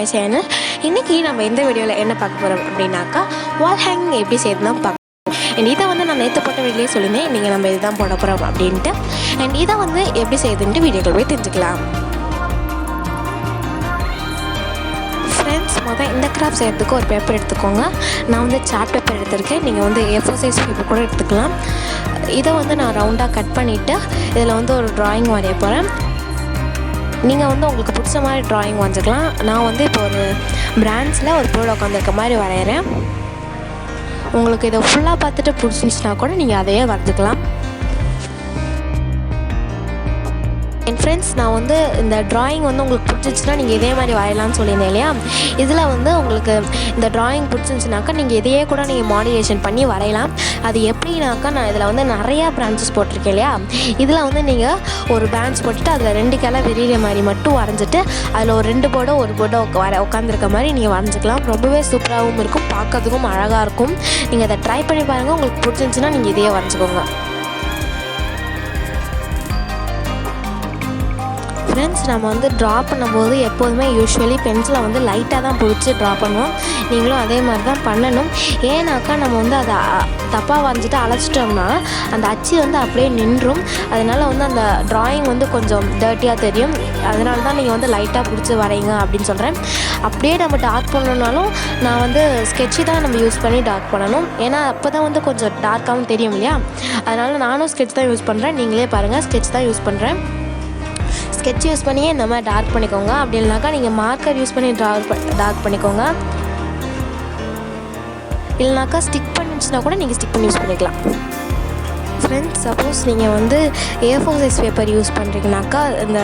My channel. இன்றைக்கி நம்ம இந்த வீடியோவில் என்ன பார்க்க போகிறோம் அப்படின்னாக்கா வால் ஹேங்கிங் எப்படி செய்யணும் பார்க்க. அண்ட் இதை வந்து நான் நேற்று போட்ட வீடியோலேயே சொல்லியிருந்தேன், நீங்கள் நம்ம இதுதான் போட போகிறோம் அப்படின்ட்டு. அண்ட் இதை வந்து எப்படி செய்யுதுன்ட்டு வீடியோக்கள் போய் தெரிஞ்சுக்கலாம். ஃப்ரெண்ட்ஸ், இந்த கிராஃப்ட் செய்கிறதுக்கு ஒரு பேப்பர் எடுத்துக்கோங்க. நான் வந்து சார்ட் பேப்பர் எடுத்திருக்கேன். நீங்கள் வந்து A4 சைஸ் பேப்பர் கூட எடுத்துக்கலாம். இதை வந்து நான் ரவுண்டாக கட் பண்ணிவிட்டு இதில் வந்து ஒரு ட்ராயிங் வரைய போகிறேன். நீங்கள் வந்து உங்களுக்கு பிடிச்ச மாதிரி ட்ராயிங் வரைஞ்சிக்கலாம். நான் வந்து இப்போ ஒரு பிரான்ச்சில் ஒரு பொருள் உட்காந்துருக்க மாதிரி வரைகிறேன். உங்களுக்கு இதை ஃபுல்லாக பார்த்துட்டு பிடிச்சிருந்துச்சுன்னா கூட நீங்கள் அதையே வரைஞ்சிக்கலாம். என் ஃப்ரெண்ட்ஸ், நான் வந்து இந்த ட்ராயிங் வந்து உங்களுக்கு பிடிச்சிச்சுன்னா நீங்கள் இதே மாதிரி வரையலாம்னு சொல்லியிருந்தேன் இல்லையா. இதில் வந்து உங்களுக்கு இந்த ட்ராயிங் பிடிச்சிருந்துச்சுனாக்கா நீங்கள் இதையே கூட நீங்கள் மாடிஃபிகேஷன் பண்ணி வரையலாம். அது எப்படின்னாக்கா, நான் இதில் வந்து நிறையா பிரான்ச்சஸ் போட்டிருக்கேன் இல்லையா. இதில் வந்து நீங்கள் ஒரு பிரான்ச் போட்டுட்டு அதில் 2 கிளை விரிகிற மாதிரி மட்டும் வரைஞ்சிட்டு அதில் ஒரு 2 போர்டோ ஒரு போர்டோ உட்காந்துருக்க மாதிரி நீங்கள் வரைஞ்சிக்கலாம். ரொம்பவே சூப்பராகவும் இருக்கும், பார்க்கறதுக்கும் அழகாக இருக்கும். நீங்கள் அதை ட்ரை பண்ணி பாருங்கள். உங்களுக்கு பிடிச்சிருந்துச்சுன்னா நீங்கள் இதையே வரைஞ்சிக்கோங்க. ஃப்ரெண்ட்ஸ், நம்ம வந்து ட்ரா பண்ணும்போது எப்போதுமே யூஸ்வலி பென்சிலை வந்து லைட்டாக தான் பிடிச்சி ட்ரா பண்ணுவோம். நீங்களும் அதே மாதிரி தான் பண்ணணும். ஏன்னாக்கா நம்ம வந்து அதை தப்பாக வரைஞ்சிட்டு அழைச்சிட்டோம்னா அந்த அச்சு வந்து அப்படியே நின்றும். அதனால் வந்து அந்த ட்ராயிங் வந்து கொஞ்சம் டர்ட்டியாக தெரியும். அதனால தான் நீங்கள் வந்து லைட்டாக பிடிச்சி வரைங்க அப்படின்னு சொல்கிறேன். அப்படியே நம்ம டார்க் பண்ணணுன்னாலும் நான் வந்து ஸ்கெட்சு தான் நம்ம யூஸ் பண்ணி டார்க் பண்ணணும். ஏன்னா அப்போ தான் வந்து கொஞ்சம் டார்க்காகவும் தெரியும் இல்லையா. அதனால் நானும் ஸ்கெட்ச் தான் யூஸ் பண்ணுறேன். நீங்களே பாருங்கள், ஸ்கெட்ச் தான் யூஸ் பண்ணுறேன். ஸ்கெட்ச் யூஸ் பண்ணியே இந்த மாதிரி டார்க் பண்ணிக்கோங்க. அப்படி இல்லைனாக்கா நீங்கள் மார்க்கர் யூஸ் பண்ணி டார்க் பண்ணிக்கோங்க. இல்லைனாக்கா ஸ்டிக் பண்ணிச்சுன்னா கூட நீங்கள் ஸ்டிக் பண்ணி யூஸ் பண்ணிக்கலாம். ஃப்ரெண்ட்ஸ், சப்போஸ் நீங்கள் வந்து A4 சைஸ் பேப்பர் யூஸ் பண்ணுறீங்கனாக்கா இந்த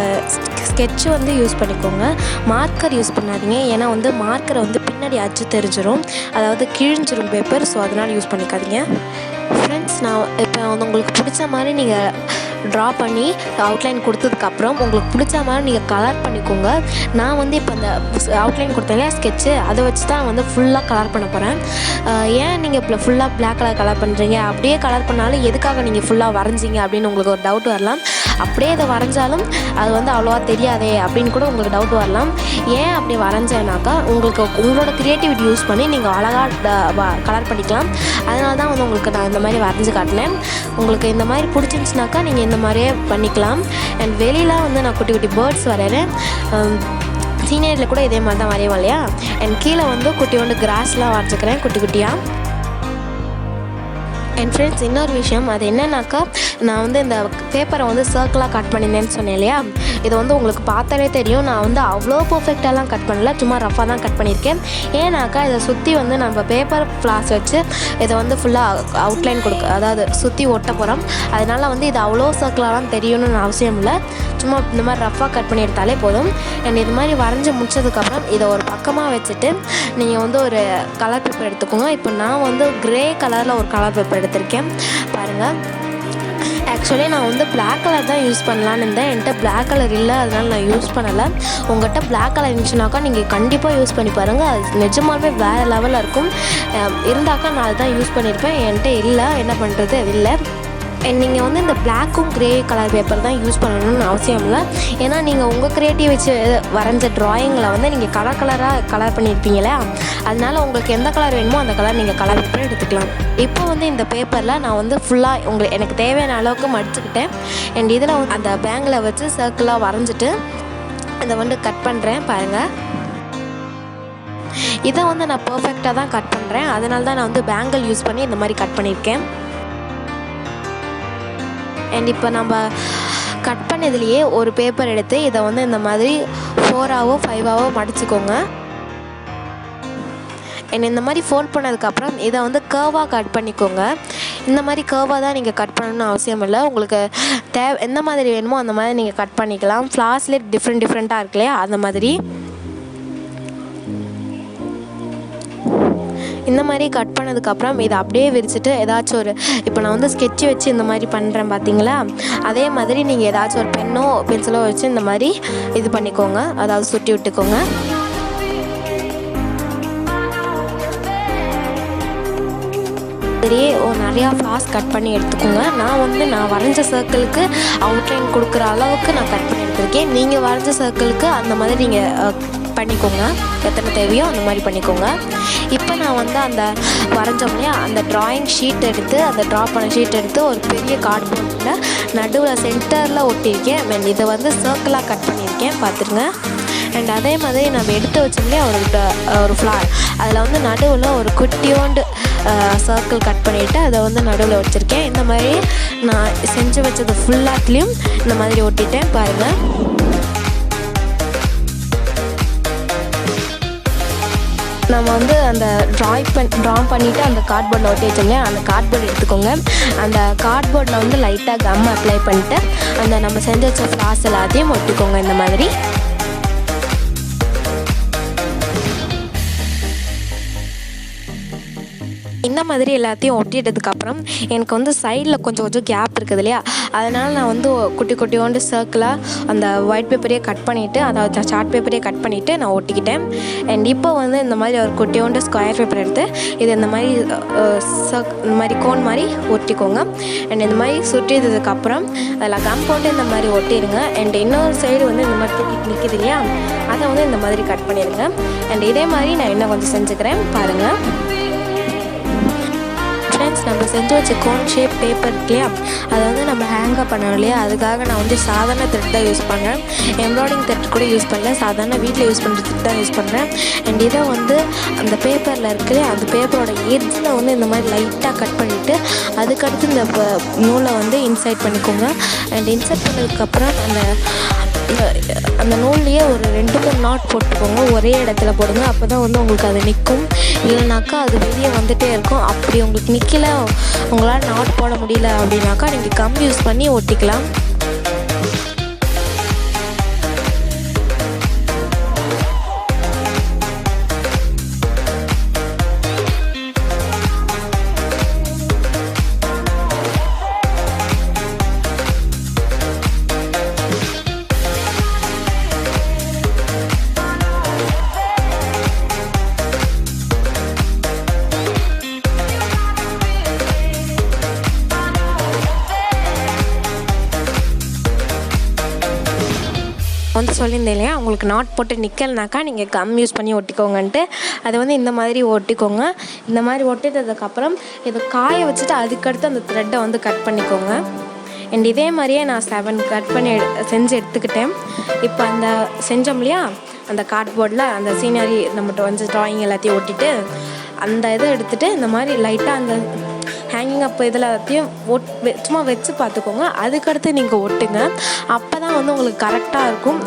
ஸ்கெட்சு வந்து யூஸ் பண்ணிக்கோங்க. மார்க்கர் யூஸ் பண்ணாதீங்க. ஏன்னா வந்து மார்க்கரை வந்து பின்னாடி அச்சு தெரிஞ்சிடும், அதாவது கிழிஞ்சிரும் பேப்பர். ஸோ அதனால் யூஸ் பண்ணிக்காதீங்க. ஃப்ரெண்ட்ஸ், நான் இப்போ வந்து உங்களுக்கு பிடிச்ச மாதிரி நீங்கள் ட்ரா பண்ணி அவுட்லைன் கொடுத்ததுக்கப்புறம் உங்களுக்கு பிடிச்ச மாதிரி நீங்கள் கலர் பண்ணிக்கோங்க. நான் வந்து இப்போ அந்த அவுட்லைன் கொடுத்தேன் ஸ்கெட்சு, அதை வச்சு தான் வந்து ஃபுல்லாக கலர் பண்ண போகிறேன். ஏன் நீங்கள் இப்போ ஃபுல்லாக பிளாக் கலர் பண்ணுறீங்க, அப்படியே கலர் பண்ணாலும் எதுக்காக நீங்கள் ஃபுல்லாக வரைஞ்சிங்க அப்படின்னு உங்களுக்கு ஒரு டவுட் வரலாம். அப்படியே அதை வரைஞ்சாலும் அது வந்து அவ்வளோவா தெரியாதே அப்படின்னு கூட உங்களுக்கு டவுட் வரலாம். ஏன் அப்படி வரைஞ்சேனாக்கா, உங்களுக்கு உங்களோட க்ரியேட்டிவிட்டி யூஸ் பண்ணி நீங்கள் அழகாக கலர் பண்ணிக்கலாம். அதனால தான் வந்து உங்களுக்கு நான் இந்த மாதிரி வரைஞ்சி காட்டினேன். உங்களுக்கு இந்த மாதிரி பிடிச்சிருந்துச்சுனாக்கா நீங்கள் இந்த மாதிரியே பண்ணிக்கலாம். அண்ட் வெளியெலாம் வந்து நான் குட்டி குட்டி பேர்ட்ஸ் வரைகிறேன். சீனியரில் கூட இதே மாதிரி தான் வரைவோம் இல்லையா. அண்ட் கீழே வந்து குட்டி கிராஸ்லாம் வரைஞ்சிக்கிறேன் குட்டி குட்டியாக. என் ஃப்ரெண்ட்ஸ், இன்னொரு விஷயம் அது என்னன்னாக்கா, நான் வந்து இந்த பேப்பரை வந்து சர்க்கிளாக கட் பண்ணியிருந்தேன்னு சொன்னேன் இல்லையா. இதை வந்து உங்களுக்கு பார்த்தாலே தெரியும், நான் வந்து அவ்வளோ பர்ஃபெக்டாலாம் கட் பண்ணல, சும்மா ரஃபாக தான் கட் பண்ணியிருக்கேன். ஏன்னாக்கா இதை சுற்றி வந்து நம்ம பேப்பர் ஃப்ளாஸ் வச்சு இதை வந்து ஃபுல்லாக அவுட்லைன் அதாவது சுற்றி ஒட்ட போகிறோம். அதனால் வந்து இது அவ்வளோ சர்க்கிளாலாம் தெரியணும்னு அவசியம் இல்லை. சும்மா இந்த மாதிரி ரஃபாக கட் பண்ணி எடுத்தாலே போதும். அண்ட் இது மாதிரி வரைஞ்சி முடிச்சதுக்கப்புறம் இதை ஒரு பக்கமாக வச்சுட்டு நீங்கள் வந்து ஒரு கலர் பேப்பர் எடுத்துக்கோங்க. இப்போ நான் வந்து கிரே கலரில் ஒரு கலர் பேப்பர் எடுத்திருக்கேன் பாருங்கள். ஆக்சுவலி நான் வந்து பிளாக் கலர் தான் யூஸ் பண்ணலான்னு இருந்தேன். என்கிட்ட பிளாக் கலர் இல்லை, அதனால் நான் யூஸ் பண்ணலை. உங்கள்கிட்ட பிளாக் கலர் இருந்துச்சுனாக்கா நீங்கள் கண்டிப்பாக யூஸ் பண்ணி பாருங்கள். அது நிஜமாகவே வேறு லெவலில் இருக்கும். இருந்தாக்கா நான் அதுதான் யூஸ் பண்ணியிருப்பேன். என்கிட்ட இல்லை, என்ன பண்ணுறது, அது இல்லை. நீங்கள் வந்து இந்த பிளாக்கும் கிரே கலர் பேப்பர் தான் யூஸ் பண்ணணும்னு அவசியம் இல்லை. ஏன்னா நீங்கள் உங்கள் க்ரியேட்டிவ் வச்சு வரைஞ்ச ட்ராயிங்கில் வந்து நீங்கள் கலராக கலர் பண்ணியிருப்பீங்களே, அதனால் உங்களுக்கு எந்த கலர் வேணுமோ அந்த கலர் நீங்கள் கலர் பேப்பர் எடுத்துக்கலாம். இப்போ வந்து இந்த பேப்பரில் நான் வந்து ஃபுல்லாக எனக்கு தேவையான அளவுக்கு மடிச்சுக்கிட்டேன். அண்ட் இதில் அந்த பேங்கில் வச்சு சர்க்கிளாக வரைஞ்சிட்டு இதை வந்து கட் பண்ணுறேன் பாருங்கள். இதை வந்து நான் பர்ஃபெக்டாக தான் கட் பண்ணுறேன். அதனால தான் நான் வந்து பேங்கிள் யூஸ் பண்ணி இந்த மாதிரி கட் பண்ணியிருக்கேன். அண்ட் இப்போ நம்ம கட் பண்ணதுலேயே ஒரு பேப்பர் எடுத்து இதை வந்து இந்த மாதிரி 4ஆவோ 5ஆவோ மடிச்சுக்கோங்க. அண்ட் இந்த மாதிரி ஃபோல்ட் பண்ணதுக்கப்புறம் இதை வந்து கர்வாக கட் பண்ணிக்கோங்க. இந்த மாதிரி கர்வாக தான் நீங்கள் கட் பண்ணணும்னு அவசியம் இல்லை. உங்களுக்கு எந்த மாதிரி வேணுமோ அந்த மாதிரி நீங்கள் கட் பண்ணிக்கலாம். ஃப்ளாஸ்லேயே டிஃப்ரெண்ட்டாக இருக்கு இல்லையா, அந்த மாதிரி இந்த மாதிரி கட் பண்ணதுக்கப்புறம் இதை அப்படியே விரிச்சிட்டு ஏதாச்சும் ஒரு, இப்போ நான் வந்து ஸ்கெட்சு வச்சு இந்த மாதிரி பண்ணுறேன் பார்த்தீங்களா, அதே மாதிரி நீங்கள் ஏதாச்சும் ஒரு பென்னோ பென்சிலோ வச்சு இந்த மாதிரி இது பண்ணிக்கோங்க, அதாவது சுட்டி விட்டுக்கோங்க. மாதிரியே நிறையா ஃப்ளாஸ் கட் பண்ணி எடுத்துக்கோங்க. நான் வரைஞ்ச சர்க்கிளுக்கு அவுட்லைன் கொடுக்குற அளவுக்கு நான் கட் பண்ணி எடுத்திருக்கேன். நீங்கள் வரைஞ்ச சர்க்கிளுக்கு அந்த மாதிரி நீங்கள் பண்ணிக்கோங்க. எத்தனை தேவையோ அந்த மாதிரி பண்ணிக்கோங்க. இப்போ நான் வந்து அந்த வரைஞ்சோம் இல்லையா, அந்த ட்ராயிங் ஷீட் எடுத்து, அந்த ட்ரா பண்ண ஷீட் எடுத்து ஒரு பெரிய கார்ட்போர்டில் நடுவில் சென்டரில் ஒட்டியிருக்கேன். அண்ட் இதை வந்து சர்க்கிளாக கட் பண்ணியிருக்கேன், பார்த்துருங்க. அண்ட் அதே மாதிரி நம்ம எடுத்து வச்சோம்லையே ஒரு ஃப்ளார், அதில் வந்து நடுவில் ஒரு குட்டியோண்டு சர்க்கிள் கட் பண்ணிவிட்டு அதை வந்து நடுவில் வச்சுருக்கேன். இந்த மாதிரி நான் செஞ்சு வச்சது ஃபுல்லாத்துலேயும் இந்த மாதிரி ஒட்டிட்டேன், பாருங்கள். நம்ம வந்து அந்த ட்ரா பண்ணிவிட்டு அந்த கார்ட்போர்டில் ஒட்டி வச்சோம்லையா, அந்த கார்ட்போர்டு எடுத்துக்கோங்க. அந்த கார்ட்போர்டில் வந்து லைட்டாக கம் அப்ளை பண்ணிட்டு அந்த நம்ம செஞ்சு வச்ச ஃப்ளார்ஸ் எல்லாத்தையும் ஒட்டிக்கோங்க இந்த மாதிரி. இந்த மாதிரி எல்லாத்தையும் ஒட்டிட்டதுக்கப்புறம் எனக்கு வந்து சைடில் கொஞ்சம் கேப் இருக்குது இல்லையா, அதனால் நான் வந்து குட்டி குட்டியோண்டு சர்க்கிளாக அந்த ஒயிட் பேப்பரையே கட் பண்ணிவிட்டு, அதாவது சார்ட் பேப்பரையே கட் பண்ணிவிட்டு நான் ஒட்டிக்கிட்டேன். அண்ட் இப்போ வந்து இந்த மாதிரி ஒரு குட்டியோண்டு ஸ்கொயர் பேப்பர் எடுத்து இது இந்த மாதிரி இந்த மாதிரி கோன் மாதிரி ஒட்டிக்கோங்க. அண்ட் இந்த மாதிரி சுட்டியதுக்கப்புறம் அதில் கம் போட்டு இந்த மாதிரி ஒட்டிடுங்க. அண்ட் இன்னொரு சைடு வந்து இந்த மாதிரி நிற்கிது இல்லையா, அதை வந்து இந்த மாதிரி கட் பண்ணிடுங்க. அண்ட் இதே மாதிரி நான் இன்னும் கொஞ்சம் செஞ்சுக்கிறேன், பாருங்கள். ஃப்ரெண்ட்ஸ், நம்ம செஞ்சு வச்ச கோன் ஷேப் பேப்பர் இல்லையா, அதை வந்து நம்ம ஹேங்கப் பண்ணோம் இல்லையா, அதுக்காக நான் வந்து சாதாரண த்ரெட் தான் யூஸ் பண்ணுறேன். எம்ப்ராய்டிங் த்ரெட் கூட யூஸ் பண்ணல, சாதாரண வீட்டில் யூஸ் பண்ணுற த்ரெட் தான் யூஸ் பண்ணுறேன். அண்ட் இதை வந்து அந்த பேப்பரில் இருக்குல்லையே, அந்த பேப்பரோட எட்ஜில் வந்து இந்த மாதிரி லைட்டாக கட் பண்ணிவிட்டு அதுக்கடுத்து இந்த நூலை வந்து இன்சர்ட் பண்ணிக்கோங்க. அண்ட் இன்சர்ட் பண்ணதுக்கப்புறம் அந்த நூல்லையே ஒரு 2-3 நாட் போட்டுக்கோங்க. ஒரே இடத்துல போடுங்க, அப்போ தான் வந்து உங்களுக்கு அது நிற்கும். இல்லைனாக்கா அது வெளியே வந்துகிட்டே இருக்கும். அப்படி உங்களுக்கு நிற்கல, உங்களால் நாட் போட முடியல அப்படின்னாக்கா நீங்கள் கம் யூஸ் பண்ணி ஒட்டிக்கலாம். வந்து சொல்லியிருந்தேன் இல்லையா, உங்களுக்கு நாட் போட்டு நிற்கலனாக்கா நீங்கள் கம் யூஸ் பண்ணி ஒட்டிக்கோங்கன்ட்டு. அதை வந்து இந்த மாதிரி ஒட்டிக்கோங்க. இந்த மாதிரி ஒட்டிட்டதுக்கப்புறம் இதை காய வச்சுட்டு அதுக்கடுத்து அந்த த்ரெட்டை வந்து கட் பண்ணிக்கோங்க. அண்ட் இதே மாதிரியே நான் 7 கட் பண்ணி செஞ்சு எடுத்துக்கிட்டேன். இப்போ அந்த செஞ்சோம் இல்லையா, அந்த கார்ட்போர்டில் அந்த சீனரி நம்மகிட்ட வந்து ட்ராயிங் எல்லாத்தையும் ஒட்டிட்டு அந்த இதை எடுத்துகிட்டு இந்த மாதிரி லைட்டாக அந்த ஹேங்கிங் அப் இதில் எல்லாத்தையும் சும்மா வச்சு பார்த்துக்கோங்க. அதுக்கடுத்து நீங்கள் ஒட்டுங்க. அப்போ தான் வந்து உங்களுக்கு கரெக்டாக இருக்கும்.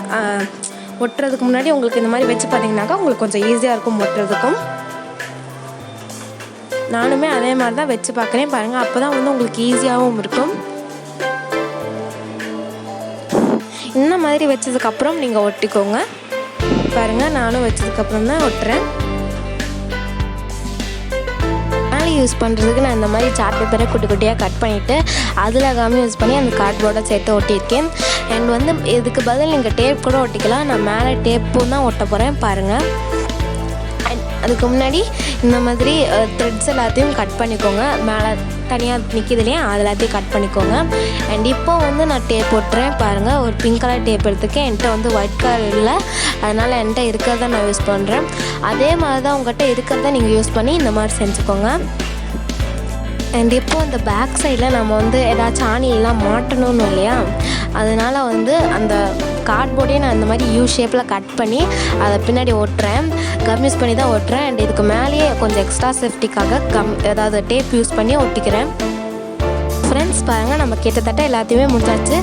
ஒட்டுறதுக்கு முன்னாடி உங்களுக்கு இந்த மாதிரி வச்சு பார்த்தீங்கன்னாக்கா உங்களுக்கு கொஞ்சம் ஈஸியாக இருக்கும் ஒட்டுறதுக்கும். நானுமே அதே மாதிரி தான் வச்சு பார்க்குறேன், பாருங்கள். அப்போ தான் வந்து உங்களுக்கு ஈஸியாகவும் இருக்கும். இந்த மாதிரி வச்சதுக்கப்புறம் நீங்கள் ஒட்டிக்கோங்க. பாருங்கள், நானும் வச்சதுக்கப்புறம் தான் ஒட்டுறேன். யூஸ் பண்ணுறதுக்கு நான் இந்த மாதிரி சார்ட் பேப்பரை குட்டி குட்டியாக கட் பண்ணிவிட்டு அதில் கம் யூஸ் பண்ணி அந்த கார்ட்போர்டை சேர்த்து ஒட்டியிருக்கேன். அண்ட் வந்து இதுக்கு பதில் நீங்கள் டேப் கூட ஒட்டிக்கலாம். நான் மேலே டேப்பும் தான் ஒட்ட போகிறேன், பாருங்கள். அதுக்கு முன்னாடி இந்த மாதிரி த்ரெட்ஸ் எல்லாத்தையும் கட் பண்ணிக்கோங்க. மேலே தனியாக நிற்கிது இல்லையா, அது எல்லாத்தையும் கட் பண்ணிக்கோங்க. அண்ட் இப்போ வந்து நான் டேப் ஒட்டுறேன், பாருங்கள். ஒரு பிங்க் கலர் டேப் எடுத்துக்கேன். என்கிட்ட வந்து ஒயிட் கலர் இல்லை, அதனால் என்கிட்ட இருக்கிறத நான் யூஸ் பண்ணுறேன். அதே மாதிரி தான் உங்கள்கிட்ட இருக்கிறத நீங்கள் யூஸ் பண்ணி இந்த மாதிரி செஞ்சுக்கோங்க. அண்ட் இப்போது அந்த பேக் சைடில் நம்ம வந்து ஏதாச்சும் ஆணிலாம் மாட்டணும்னு இல்லையா, அதனால் வந்து அந்த கார்ட்போர்டே நான் இந்த மாதிரி யூ ஷேப்பில் கட் பண்ணி அதை பின்னாடி ஒட்டுறேன். கம் யூஸ் பண்ணி தான் ஒட்டுறேன். அண்ட் இதுக்கு மேலேயே கொஞ்சம் எக்ஸ்ட்ரா சேஃப்டிக்காக ஏதாவது டேப் யூஸ் பண்ணி ஒட்டிக்கிறேன். ஃப்ரெண்ட்ஸ், பாருங்கள், நம்ம கிட்டத்தட்ட எல்லாத்தையுமே முடிச்சாச்சு.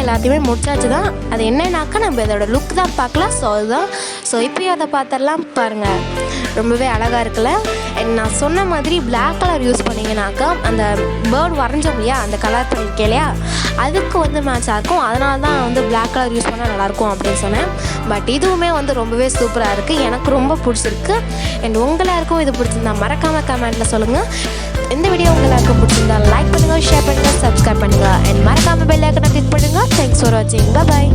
எல்லாத்தையுமே முடிச்சாச்சு தான். அது என்னன்னாக்கா நம்ம இதோட லுக் தான் பார்க்கலாம். ஸோ அதுதான். ஸோ இப்போயும் அதை பார்த்துடலாம், பாருங்கள். ரொம்பவே அழகாக இருக்குல்ல. நான் சொன்ன மாதிரி பிளாக் கலர் யூஸ் பண்ணிங்கனாக்கா அந்த பேர்ட் வரைஞ்சோம் இல்லையா, அந்த கலர் பண்ணியிருக்கேன் இல்லையா, அதுக்கு வந்து மேட்ச் ஆகும். அதனால தான் வந்து பிளாக் கலர் யூஸ் பண்ணால் நல்லாயிருக்கும் அப்படின்னு சொன்னேன். பட் இதுவுமே வந்து ரொம்பவே சூப்பராக இருக்குது. எனக்கு ரொம்ப பிடிச்சிருக்கு. அண்ட் உங்களுக்கும் இது பிடிச்சிருந்தா மறக்காமல் கமெண்ட்டில் சொல்லுங்கள். இந்த வீடியோ உங்களுக்கு பிடிச்சிருந்தா லைக் பண்ணுங்கள், ஷேர் பண்ணுங்கள், சப்ஸ்கிரைப் பண்ணுங்கள். அண்ட் மறக்காமல் பெல் ஐகானை கிளிக் பண்ணுங்கள். தேங்க்ஸ் ஃபார் வாட்சிங். பாய்.